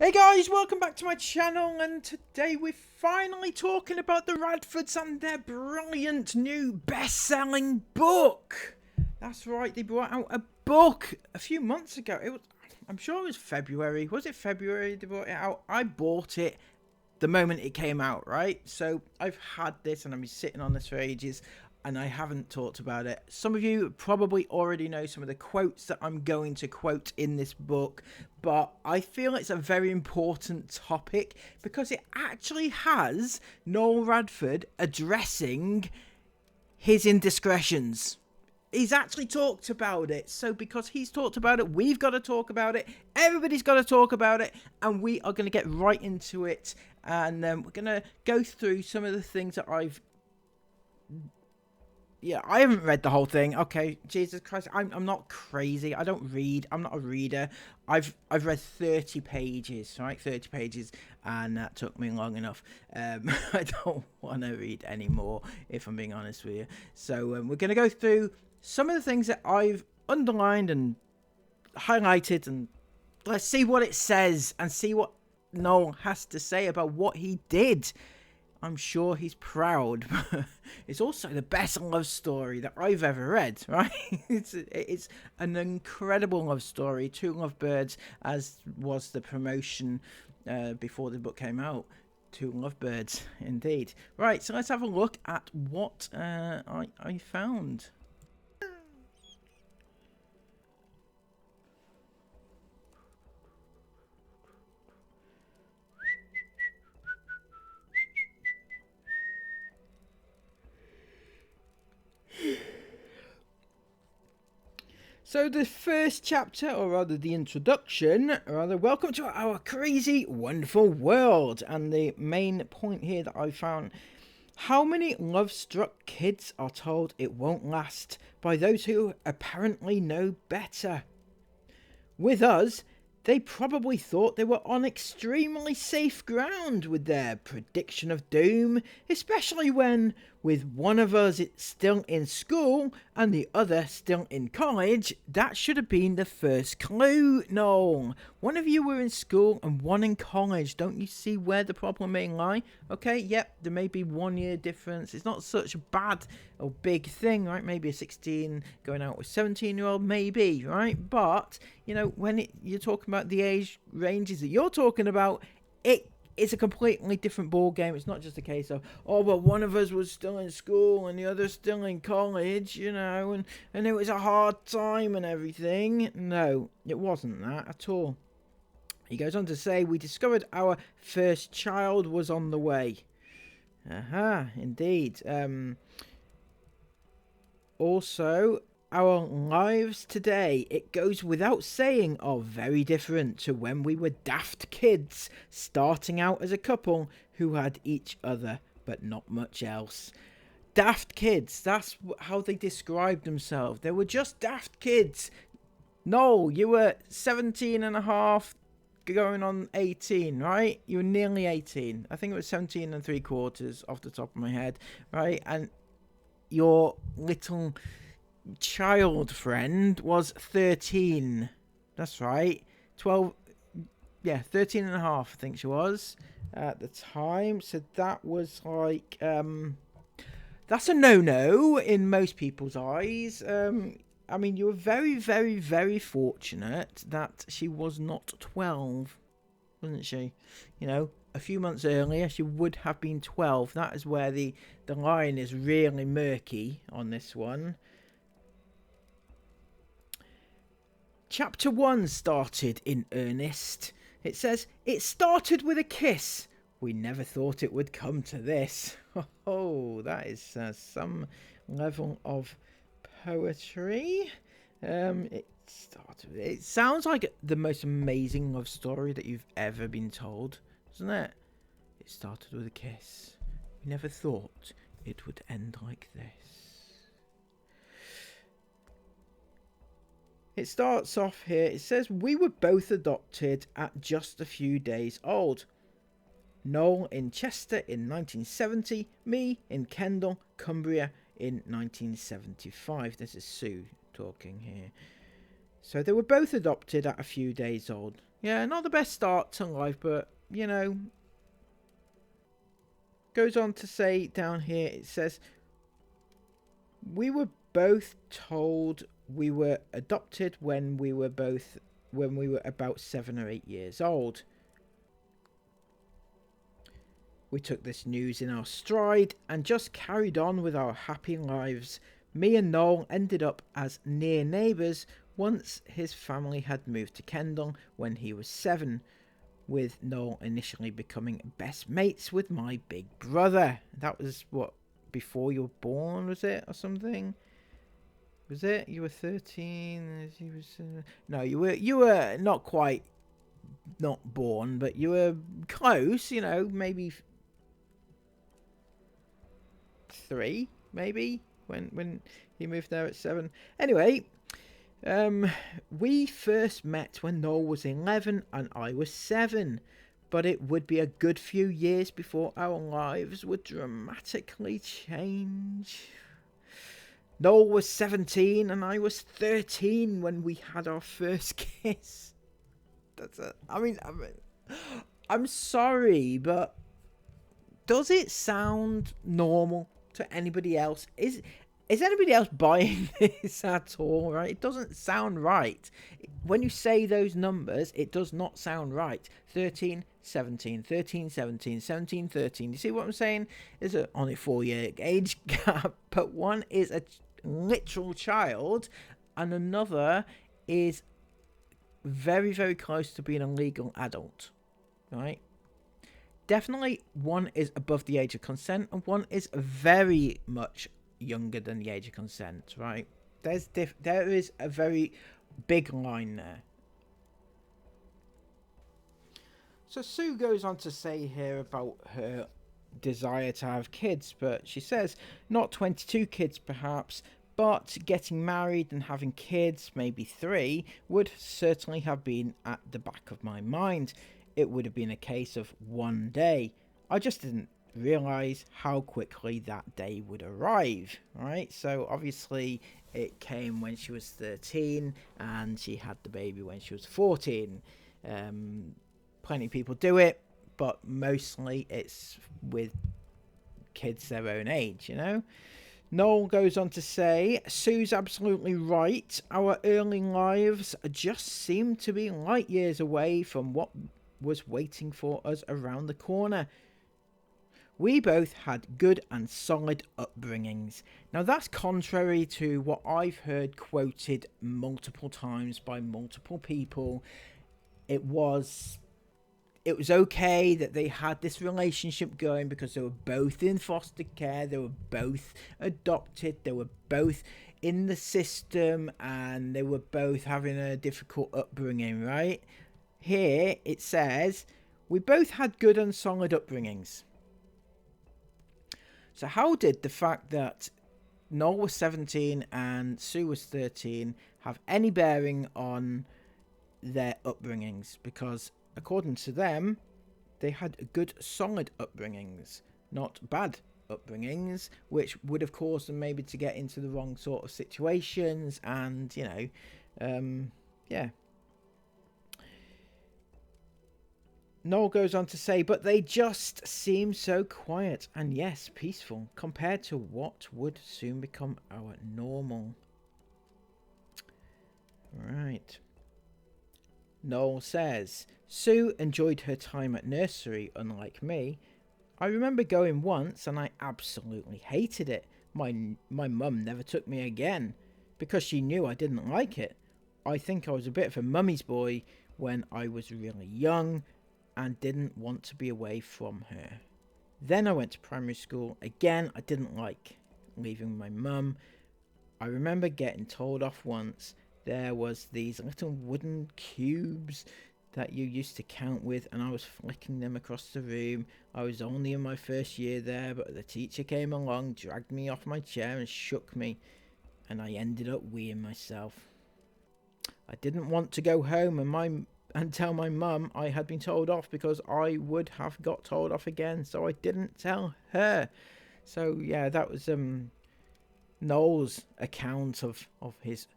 Hey guys, welcome back to my channel, and today we're finally talking about the Radfords and their brilliant new best-selling book. That's right, they brought out a book a few months ago. I'm sure it was February. Was it February they brought it out? I bought it the moment it came out, right? So I've had this and I've been sitting on this for ages and I haven't talked about it. Some of you probably already know some of the quotes that I'm going to quote in this book, but I feel it's a very important topic because it actually has Noel Radford addressing his indiscretions. He's actually talked about it. So because he's talked about it, we've got to talk about it. Everybody's got to talk about it. And we are going to get right into it. And we're going to go through some of the things that I haven't read the whole thing. Okay, Jesus Christ, I'm not crazy. I don't read. I'm not a reader. I've read 30 pages, right? 30 pages, and that took me long enough. I don't want to read anymore, if I'm being honest with you. So we're going to go through some of the things that I've underlined and highlighted, and let's see what it says and see what Noel has to say about what he did. I'm sure he's proud. It's also the best love story that I've ever read, right? It's an incredible love story. Two lovebirds, as was the promotion before the book came out. Two lovebirds, indeed. Right, so let's have a look at what I found. So the first chapter, or rather the introduction, welcome to our crazy, wonderful world. And the main point here that I found: how many love-struck kids are told it won't last by those who apparently know better? With us, they probably thought they were on extremely safe ground with their prediction of doom, especially when, with one of us still in school and the other still in college, that should have been the first clue. No, one of you were in school and one in college. Don't you see where the problem may lie? Okay, yep, there may be 1 year difference. It's not such a bad or big thing, right? Maybe a 16 going out with 17-year-old, maybe, right? But, you know, when you're talking about the age ranges that you're talking about, it's a completely different ball game. It's not just a case of, oh, well, one of us was still in school and the other still in college, you know, and it was a hard time and everything. No, it wasn't that at all. He goes on to say, we discovered our first child was on the way. Aha, indeed. Also, our lives today, it goes without saying, are very different to when we were daft kids, starting out as a couple who had each other but not much else. Daft kids, that's how they described themselves. They were just daft kids. Noel, you were 17 and a half, going on 18, right? You were nearly 18. I think it was 17 and 3/4 off the top of my head, right? And your little child friend was 13. That's right. 12, yeah, 13 and a half, I think she was at the time. So that was like, that's a no-no in most people's eyes. I mean, you were very, very, very fortunate that she was not 12, wasn't she? You know, a few months earlier, she would have been 12. That is where the line is really murky on this one. Chapter 1 started in earnest. It says, it started with a kiss. We never thought it would come to this. Oh, that is some level of poetry. It sounds like the most amazing love story that you've ever been told, doesn't it? It started with a kiss. We never thought it would end like this. It starts off here. It says, we were both adopted at just a few days old. Noel in Chester in 1970, me in Kendal, Cumbria in 1975. This is Sue talking here. So they were both adopted at a few days old. Yeah, not the best start to life, but, goes on to say down here, it says, we were both told we were adopted when we were about 7 or 8 years old. We took this news in our stride and just carried on with our happy lives. Me and Noel ended up as near neighbours once his family had moved to Kendal when he was 7, with Noel initially becoming best mates with my big brother. That was, what, before you were born, was it, or something? Was it? You were 13, he was... no, you were not quite not born, but you were close, maybe 3, maybe, when he moved there at 7. Anyway, we first met when Noel was 11 and I was 7, but it would be a good few years before our lives would dramatically change. Noel was 17 and I was 13 when we had our first kiss. That's it. I'm sorry, but does it sound normal to anybody else? Is anybody else buying this at all, right? It doesn't sound right. When you say those numbers, it does not sound right. 13, 17, 13, 17, 17, 13. You see what I'm saying? There's only a 4-year age gap, but one is a literal child and another is very, very close to being a legal adult, right? Definitely one is above the age of consent and one is very much younger than the age of consent, right? There is a very big line there. So Sue goes on to say here about her desire to have kids, but she says not 22 kids perhaps, but getting married and having kids, maybe 3, would certainly have been at the back of my mind. It would have been a case of one day. I just didn't realise how quickly that day would arrive, right? So obviously it came when she was 13 and she had the baby when she was 14. Plenty of people do it, but mostly it's with kids their own age, Noel goes on to say, Sue's absolutely right. Our early lives just seemed to be light years away from what was waiting for us around the corner. We both had good and solid upbringings. Now that's contrary to what I've heard quoted multiple times by multiple people. It was okay that they had this relationship going because they were both in foster care, they were both adopted, they were both in the system, and they were both having a difficult upbringing, right? Here it says, we both had good and solid upbringings. So how did the fact that Noel was 17 and Sue was 13 have any bearing on their upbringings? Because according to them, they had good, solid upbringings, not bad upbringings, which would have caused them maybe to get into the wrong sort of situations and, yeah. Noel goes on to say, but they just seem so quiet and, yes, peaceful compared to what would soon become our normal. Right. Noel says, Sue enjoyed her time at nursery, unlike me. I remember going once and I absolutely hated it. My mum never took me again because she knew I didn't like it. I think I was a bit of a mummy's boy when I was really young and didn't want to be away from her. Then I went to primary school. Again, I didn't like leaving my mum. I remember getting told off once. There was these little wooden cubes that you used to count with, and I was flicking them across the room. I was only in my first year there, but the teacher came along, dragged me off my chair and shook me, and I ended up weeing myself. I didn't want to go home and tell my mum I had been told off because I would have got told off again, so I didn't tell her. So yeah, that was Noel's account of his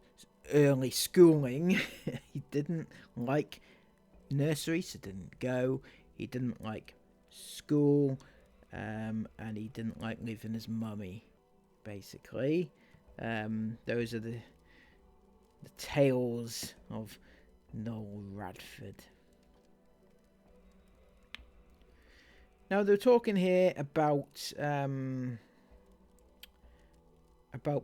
early schooling. He didn't like nursery, so didn't go. He didn't like school, and he didn't like living as mummy, basically. Those are the tales of Noel Radford. Now they're talking here about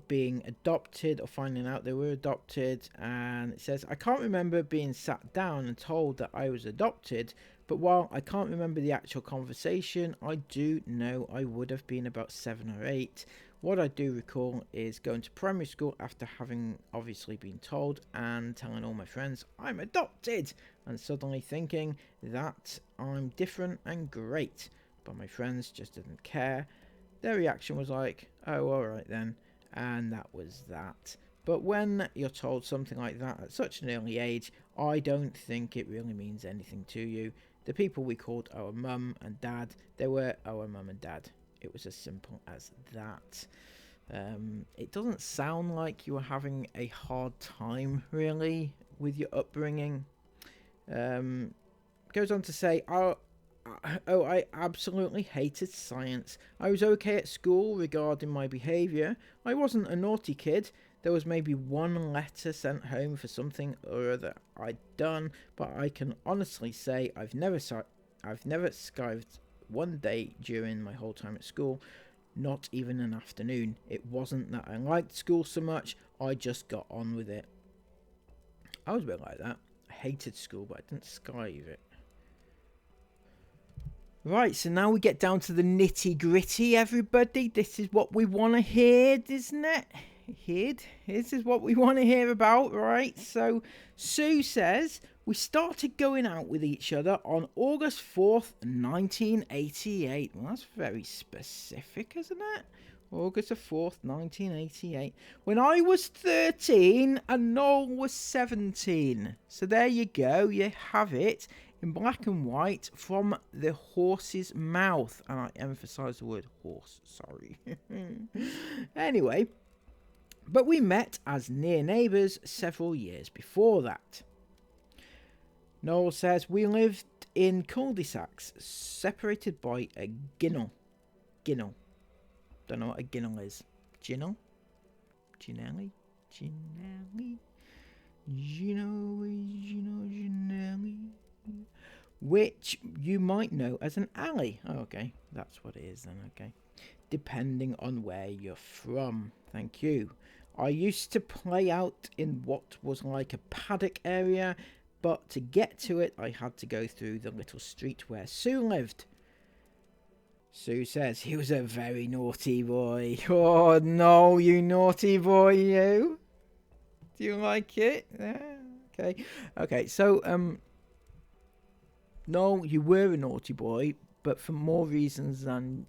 being adopted or finding out they were adopted, and it says, I can't remember being sat down and told that I was adopted, but while I can't remember the actual conversation, I do know I would have been about 7 or 8. What I do recall is going to primary school after having obviously been told and telling all my friends I'm adopted, and suddenly thinking that I'm different and great, but my friends just didn't care. Their reaction was like, oh, alright then, and that was that. But when you're told something like that at such an early age, I don't think it really means anything to you. The people we called our mum and dad, they were our mum and dad. It was as simple as that. It doesn't sound like you were having a hard time, really, with your upbringing. Goes on to say, I absolutely hated science. I was okay at school regarding my behaviour. I wasn't a naughty kid. There was maybe one letter sent home for something or other I'd done, but I can honestly say I've never skived one day during my whole time at school, not even an afternoon. It wasn't that I liked school so much, I just got on with it. I was a bit like that. I hated school, but I didn't skive it. Right, so now we get down to the nitty gritty, everybody. This is what we want to hear, isn't it? This is what we want to hear about, right? So Sue says, we started going out with each other on August 4th, 1988. Well, that's very specific, isn't it? August the 4th, 1988. When I was 13 and Noel was 17. So there you go, you have it in black and white from the horse's mouth. And I emphasise the word horse, sorry. Anyway, but we met as near neighbours several years before that. Noel says, we lived in cul-de-sacs separated by a ginnel. Ginnel. Don't know what a ginnel is. Ginnel? Ginelli? Ginelli? Ginelli? Which you might know as an alley. Oh, okay. That's what it is then, okay. Depending on where you're from. Thank you. I used to play out in what was like a paddock area, but to get to it, I had to go through the little street where Sue lived. Sue says, he was a very naughty boy. Oh, no, you naughty boy, you. Do you like it? Yeah, okay. Okay, so, no, you were a naughty boy, but for more reasons than,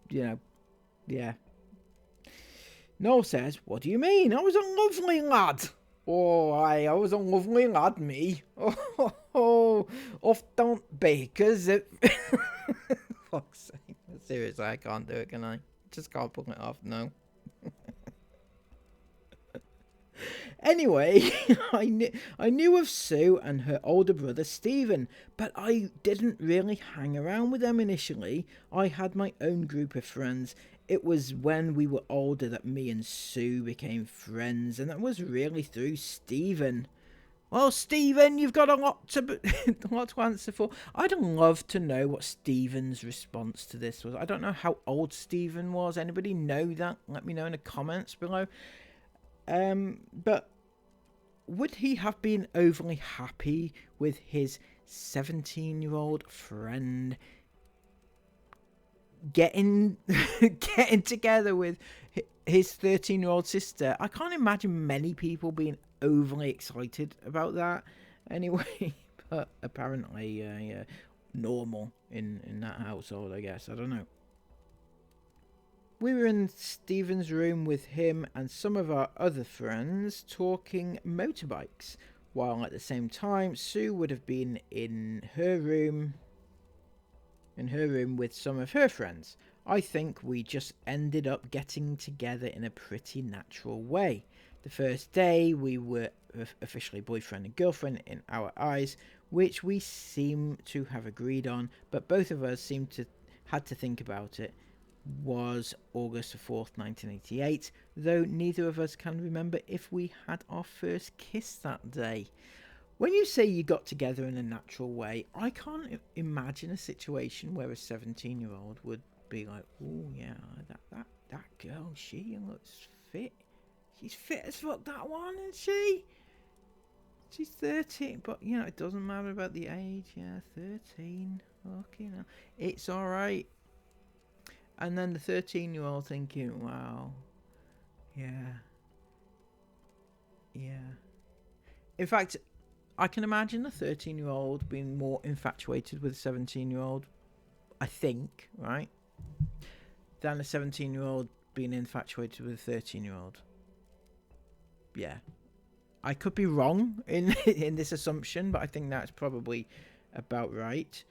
yeah. Noel says, what do you mean? I was a lovely lad. Oh, I was a lovely lad, me. Oh, off don't bakers. Fuck's sake. Seriously, I can't do it, can I? Just can't pull it off, no. Anyway, I knew of Sue and her older brother Stephen, but I didn't really hang around with them initially. I had my own group of friends. It was when we were older that me and Sue became friends, and that was really through Stephen. Well, Stephen, you've got a lot to answer for. I'd love to know what Stephen's response to this was. I don't know how old Stephen was. Anybody know that? Let me know in the comments below. But would he have been overly happy with his 17-year-old friend getting together with his 13-year-old sister? I can't imagine many people being overly excited about that. Anyway, but apparently, normal in that household, I guess. I don't know. We were in Stephen's room with him and some of our other friends talking motorbikes, while at the same time Sue would have been in her room with some of her friends. I think we just ended up getting together in a pretty natural way. The first day we were officially boyfriend and girlfriend in our eyes. which we seem to have agreed on, but both of us seem to had to think about it, was August the 4th, 1988, though neither of us can remember if we had our first kiss that day. When you say you got together in a natural way, I can't imagine a situation where a 17-year-old would be like, oh yeah, that girl, she looks fit. She's fit as fuck, that one, isn't she? She's 13, but you know, it doesn't matter about the age. Yeah, 13. Okay, now it's all right. And then the 13-year-old thinking, wow, yeah. In fact, I can imagine a 13-year-old being more infatuated with a 17-year-old, I think, right, than a 17-year-old being infatuated with a 13-year-old. Yeah. I could be wrong in this assumption, but I think that's probably about right.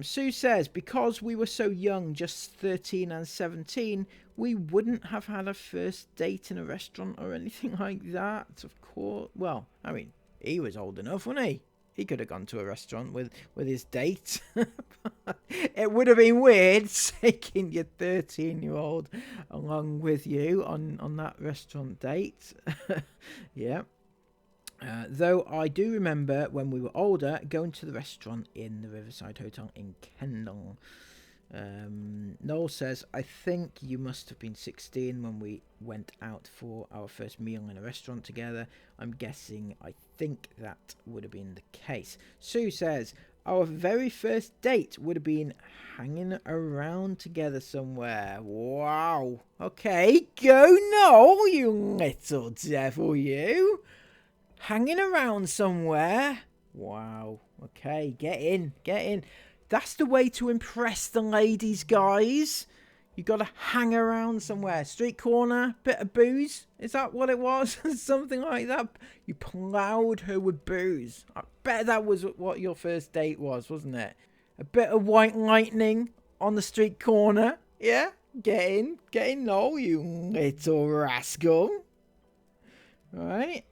Sue says, because we were so young, just 13 and 17, we wouldn't have had a first date in a restaurant or anything like that, of course. Well, I mean, he was old enough, wasn't he? He could have gone to a restaurant with his date. It would have been weird taking your 13-year-old along with you on that restaurant date. Yeah. Though I do remember when we were older going to the restaurant in the Riverside Hotel in Kendall. Noel says, I think you must have been 16 when we went out for our first meal in a restaurant together. I'm guessing I think that would have been the case. Sue says, our very first date would have been hanging around together somewhere. Wow. Okay, go Noel, you little devil, you. Hanging around somewhere. Wow. Okay, get in. That's the way to impress the ladies, guys. You got to hang around somewhere. Street corner, bit of booze. Is that what it was? Something like that. You plowed her with booze. I bet that was what your first date was, wasn't it? A bit of white lightning on the street corner. Yeah? Get in, Noel, you little rascal. Right?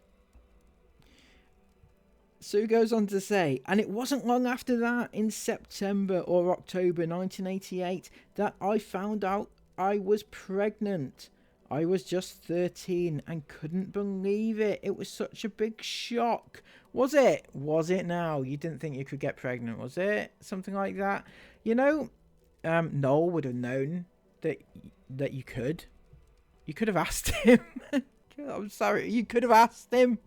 Sue goes on to say, and it wasn't long after that, in September or October 1988, that I found out I was pregnant. I was just 13 and couldn't believe it. It was such a big shock. Was it? Was it now? You didn't think you could get pregnant, was it? Something like that. You know, Noel would have known that you could. You could have asked him. I'm sorry. You could have asked him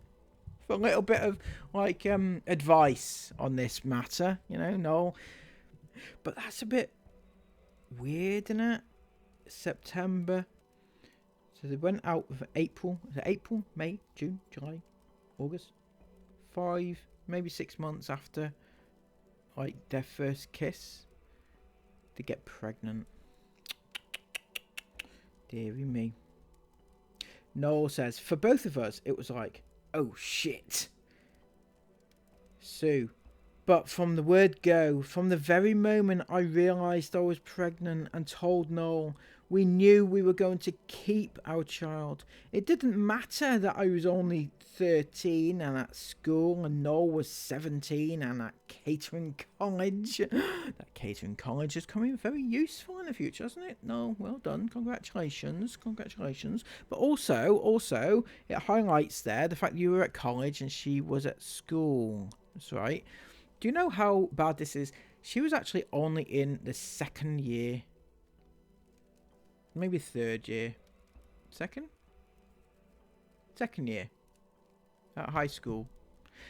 for a little bit of like advice on this matter, you know, Noel. But that's a bit weird, isn't it? September. So they went out for April, May, June, July, August. 5, maybe 6 months after like their first kiss, they get pregnant. Deary me. Noel says, for both of us, it was like, oh shit. Sue, but from the word go, from the very moment I realised I was pregnant and told Noel, we knew we were going to keep our child. It didn't matter that I was only 13 and at school and Noel was 17 and at catering college. That catering college is coming very useful in the future, isn't it? No, well done. Congratulations. But also, it highlights there the fact that you were at college and she was at school. That's right. Do you know how bad this is? She was actually only in the second year. Maybe third year. Second year. At high school.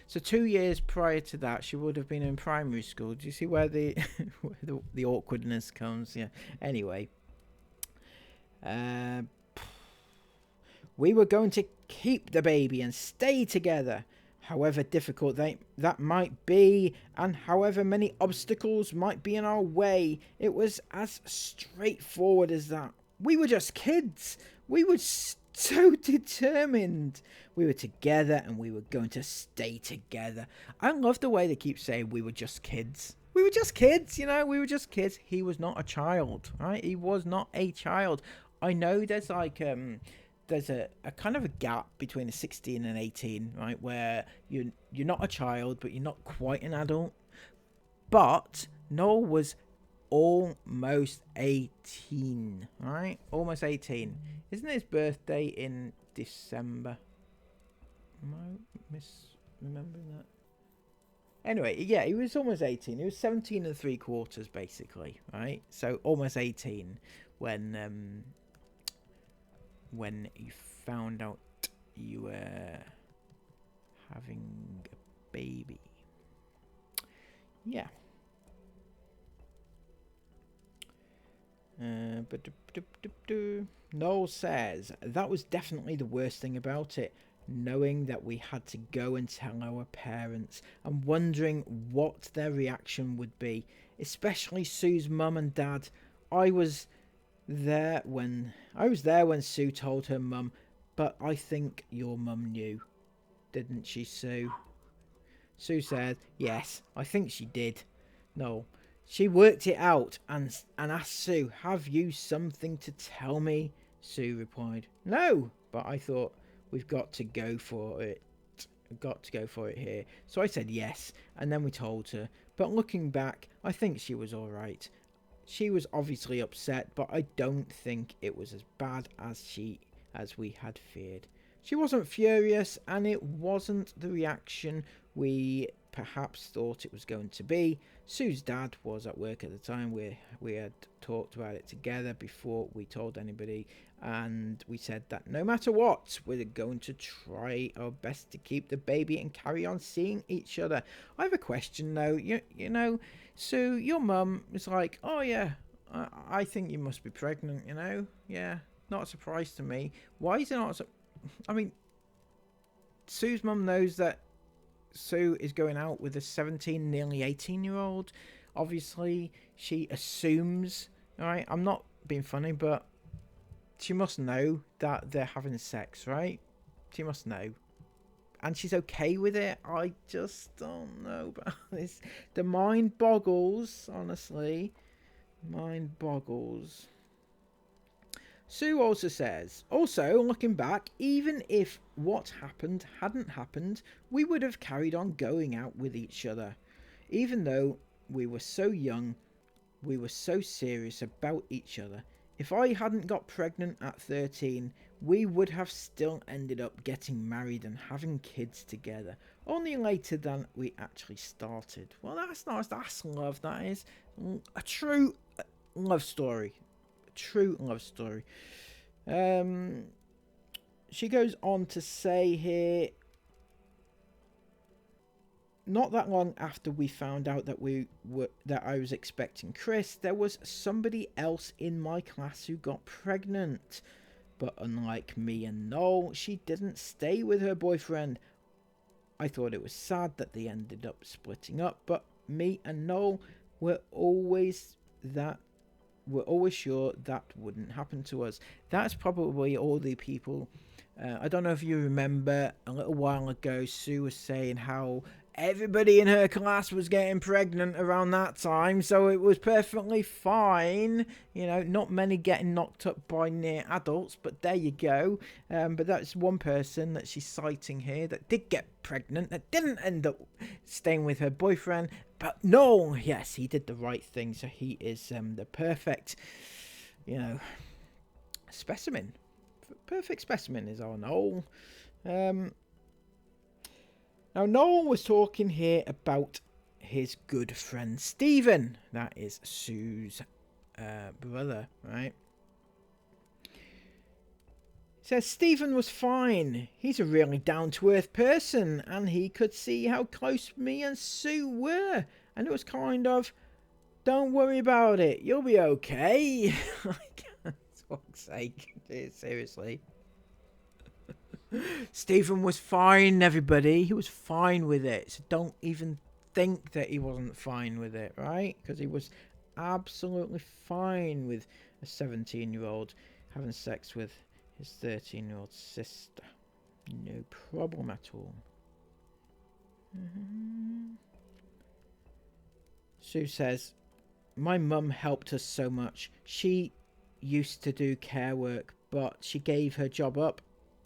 So 2 years prior to that, she would have been in primary school. Do you see where the the awkwardness comes? Yeah. Anyway. We were going to keep the baby and stay together. However difficult that might be, and however many obstacles might be in our way, it was as straightforward as that. We were just kids. We were so determined. We were together and we were going to stay together. I love the way they keep saying we were just kids. We were just kids, you know, we were just kids. He was not a child, right? He was not a child. I know there's like there's a kind of a gap between a 16 and 18, right? Where you're not a child, but you're not quite an adult. But Noel was almost 18, right? Almost 18. Isn't his birthday in December? Am I misremembering that? Anyway, yeah, he was almost 18. He was 17 and 3/4, basically, right? So almost 18 when you found out you were having a baby. Yeah. Noel says, that was definitely the worst thing about it, knowing that we had to go and tell our parents and wondering what their reaction would be, especially Sue's mum and dad. I was there when Sue told her mum, but I think your mum knew, didn't she, Sue? Sue said, yes, I think she did. No, she worked it out and asked Sue, have you something to tell me? Sue replied, no, but I thought we've got to go for it. Got to go for it here. So I said yes, and then we told her. But looking back, I think she was alright. She was obviously upset, but I don't think it was as bad as we had feared. She wasn't furious, and it wasn't the reaction we perhaps thought it was going to be. Sue's dad was at work at the time. We had talked about it together before we told anybody, and we said that no matter what, we're going to try our best to keep the baby and carry on seeing each other. I have a question though. You know, Sue, your mum is like, oh yeah, I think you must be pregnant. You know, yeah, not a surprise to me. Why is it not? I mean, Sue's mum knows that Sue is going out with a 17, nearly 18-year-old. Obviously, she assumes, alright, I'm not being funny, but she must know that they're having sex, right? She must know. And she's okay with it. I just don't know about this. The mind boggles, honestly. Mind boggles. Sue also says, also, looking back, even if what happened hadn't happened, we would have carried on going out with each other. Even though we were so young, we were so serious about each other. If I hadn't got pregnant at 13, we would have still ended up getting married and having kids together. Only later than we actually started. Well, that's nice. That's love, that is. A true love story. True love story. She goes on to say here, not that long after we found out that I was expecting Chris, there was somebody else in my class who got pregnant. But unlike me and Noel, she didn't stay with her boyfriend. I thought it was sad that they ended up splitting up, but me and Noel were always sure that wouldn't happen to us. That's probably all the people. I don't know if you remember, a little while ago, Sue was saying how everybody in her class was getting pregnant around that time, so it was perfectly fine. You know, not many getting knocked up by near adults, but there you go. But that's one person that she's citing here that did get pregnant, that didn't end up staying with her boyfriend. But no, yes, he did the right thing, so he is the perfect, specimen. Perfect specimen is our Noel. Now, Noel was talking here about his good friend Stephen. That is Sue's brother, right? He says Stephen was fine. He's a really down-to-earth person, and he could see how close me and Sue were. And it was kind of, don't worry about it, you'll be okay. For fuck's sake, seriously. Stephen was fine, everybody. He was fine with it. So don't even think that he wasn't fine with it, right? Because he was absolutely fine with a 17-year-old having sex with his 13-year-old sister. No problem at all. Sue says, my mum helped us so much. She used to do care work, but she gave her job up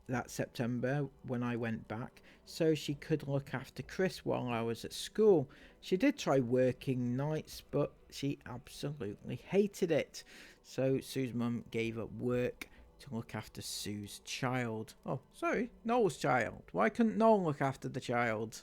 that September when I went back so she could look after Chris while I was at school. She did try working nights, but she absolutely hated it. So Sue's mum gave up work to look after Sue's child. Oh, sorry, Noel's child. Why couldn't Noel look after the child?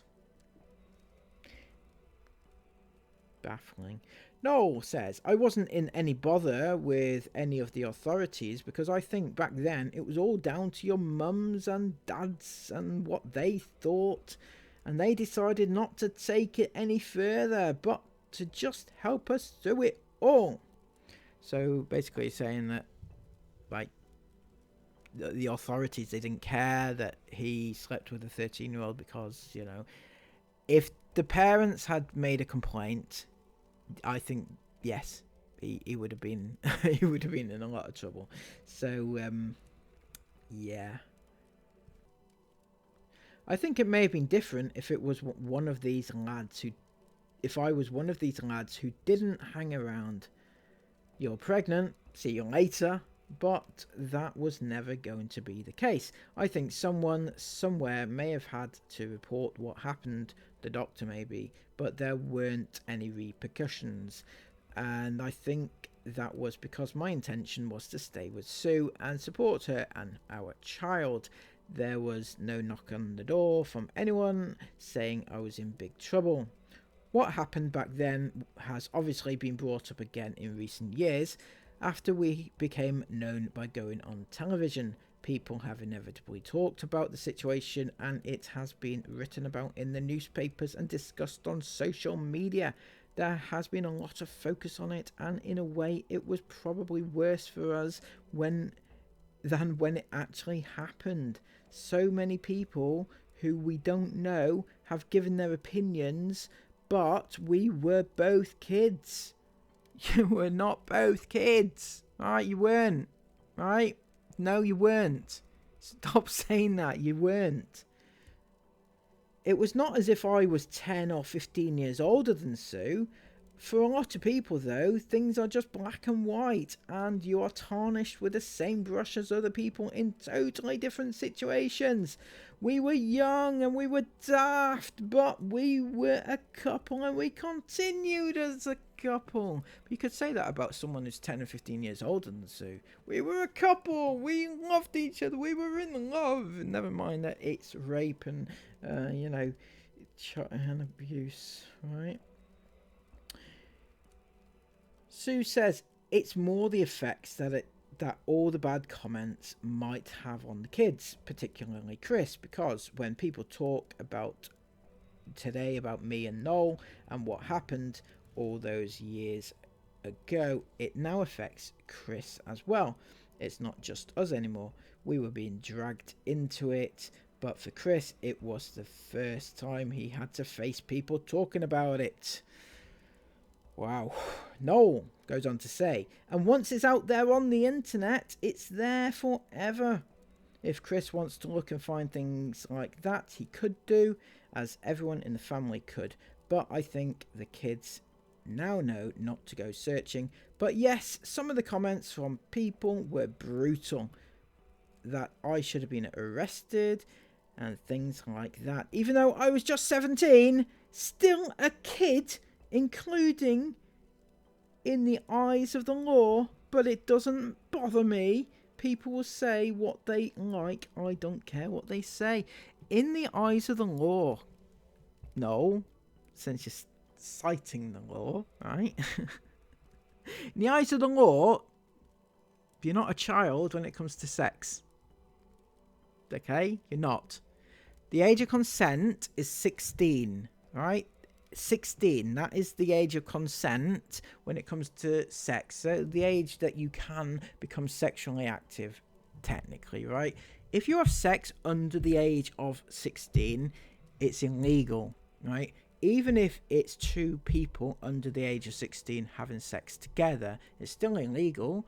Baffling. Noel says, I wasn't in any bother with any of the authorities because I think back then it was all down to your mums and dads and what they thought, and they decided not to take it any further but to just help us through it all. So basically saying that, like, the authorities, they didn't care that he slept with a 13-year-old because, you know, if the parents had made a complaint, I think, yes, he would have been he would have been in a lot of trouble. So yeah, I think it may have been different if it was one of these lads who, if I was one of these lads who didn't hang around. You're pregnant, see you later. But that was never going to be the case. I think someone somewhere may have had to report what happened, the doctor maybe, but there weren't any repercussions. And I think that was because my intention was to stay with Sue and support her and our child. There was no knock on the door from anyone saying I was in big trouble. What happened back then has obviously been brought up again in recent years. After we became known by going on television, people have inevitably talked about the situation, and it has been written about in the newspapers and discussed on social media. There has been a lot of focus on it, and in a way it was probably worse for us than when it actually happened. So many people who we don't know have given their opinions, but we were both kids. You were not both kids, right? You weren't, right? No, you weren't. Stop saying that. You weren't. It was not as if I was 10 or 15 years older than Sue. For a lot of people, though, things are just black and white, and you are tarnished with the same brush as other people in totally different situations. We were young and we were daft, but we were a couple and we continued as a couple. But you could say that about someone who's 10 or 15 years older than Sue. We were a couple, we loved each other, we were in love. Never mind that it's rape and, and abuse, right? Sue says it's more the effects that all the bad comments might have on the kids, particularly Chris, because when people talk about today about me and Noel and what happened all those years ago, it now affects Chris as well. It's not just us anymore. We were being dragged into it, but for Chris, it was the first time he had to face people talking about it. Wow. Noel goes on to say, and once it's out there on the internet, it's there forever. If Chris wants to look and find things like that, he could do, as everyone in the family could. But I think the kids now know not to go searching. But yes, some of the comments from people were brutal. That I should have been arrested and things like that. Even though I was just 17, still a kid, including in the eyes of the law, but it doesn't bother me. People will say what they like. I don't care what they say. In the eyes of the law. No, since you're citing the law, right? In the eyes of the law, you're not a child when it comes to sex. Okay? You're not. The age of consent is 16, right? 16, that is the age of consent when it comes to sex. So the age that you can become sexually active, technically, right? If you have sex under the age of 16, it's illegal, right? Even if it's two people under the age of 16 having sex together, it's still illegal,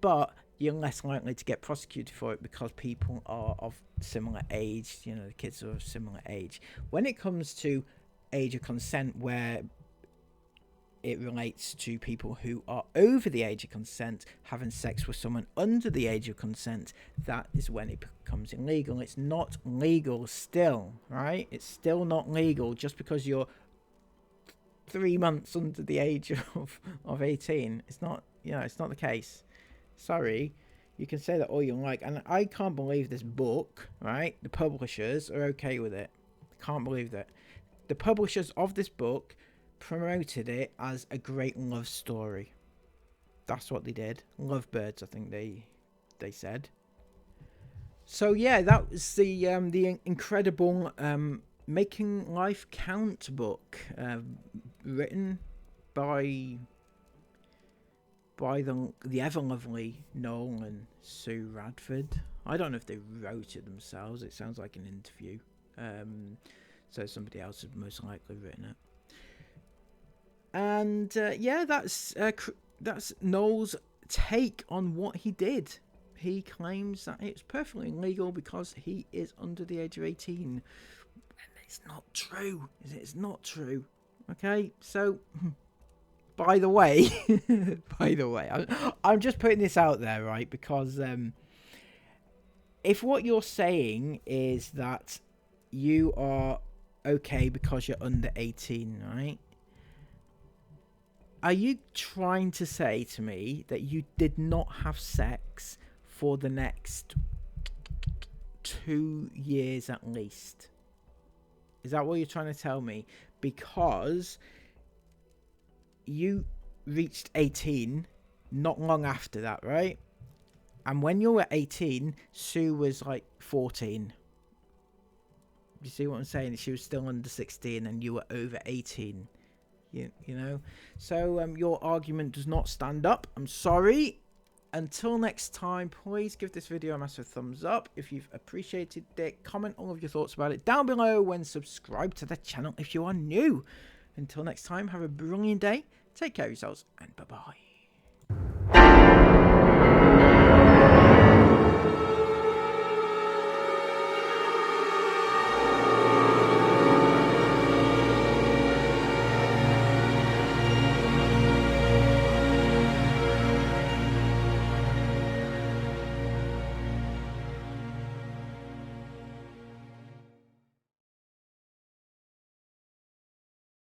but you're less likely to get prosecuted for it because people are of similar age, you know, the kids are of similar age. When it comes to age of consent, where it relates to people who are over the age of consent having sex with someone under the age of consent. That is when it becomes illegal. It's not legal still, right? It's still not legal just because you're 3 months under the age of 18. It's not, it's not the case. Sorry. You can say that all you like, and I can't believe this book, right? The publishers are okay with it. Can't believe that. The publishers of this book promoted it as a great love story. That's what they did. Lovebirds, I think they said. So yeah, that was the incredible Making Life Count book, written by the ever lovely Noel and Sue Radford. I don't know if they wrote it themselves. It sounds like an interview. So somebody else has most likely written it. And yeah, that's Noel's take on what he did. He claims that it's perfectly legal because he is under the age of 18. And it's not true. It's not true. Okay, so by the way, I'm just putting this out there, right? Because if what you're saying is that you are okay because you're under 18, right? Are you trying to say to me that you did not have sex for the next 2 years at least? Is that what you're trying to tell me? Because you reached 18 not long after that, right? And when you were 18, Sue was like 14. You see what I'm saying? She was still under 16 and you were over 18. You know? So your argument does not stand up. I'm sorry. Until next time, please give this video a massive thumbs up if you've appreciated it. Comment all of your thoughts about it down below and subscribe to the channel if you are new. Until next time, have a brilliant day. Take care of yourselves and bye-bye.